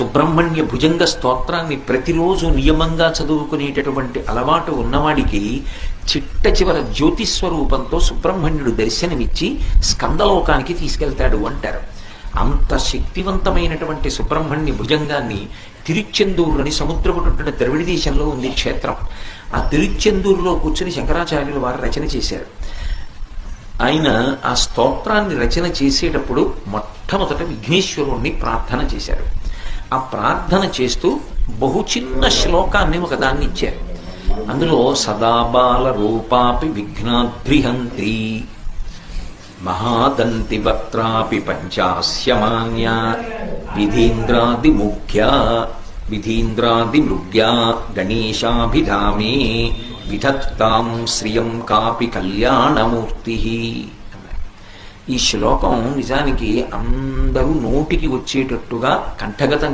సుబ్రహ్మణ్య భుజంగ స్తోత్రాన్ని ప్రతిరోజు నియమంగా చదువుకునేటటువంటి అలవాటు ఉన్నవాడికి చిట్ట చివర జ్యోతిస్వరూపంతో సుబ్రహ్మణ్యుడు దర్శనమిచ్చి స్కందలోకానికి తీసుకెళ్తాడు అంటారు. అంత శక్తివంతమైనటువంటి సుబ్రహ్మణ్య భుజంగాన్ని తిరుచెందూరుని సముద్రపుట్టున ద్రవిడ దేశంలో ఉంది క్షేత్రం. ఆ తిరుచెందూరులో కూర్చుని శంకరాచార్యులు వారు రచన చేశారు. ఆయన ఆ స్తోత్రాన్ని రచన చేసేటప్పుడు మొట్టమొదట విఘ్నేశ్వరుణ్ణి ప్రార్థన చేశారు. ఆ ప్రార్థన చేస్తూ బహు చిన్న శ్లోకాన్ని ఒకదాన్ని ఇచ్చారు. అందులో సదాబాల రూపాపి విఘ్నాద్రిహంత్రి మహాదంతి వక్త్రాపి పంచాస్యమాన్య విధీంద్రాదిమృగ్యా గణేశాభిధామే విధత్తాం శ్రియం కాపి కళ్యాణమూర్తి. ఈ శ్లోకం నిజానికి అందరూ నోటికి వచ్చేటట్టుగా కంఠగతం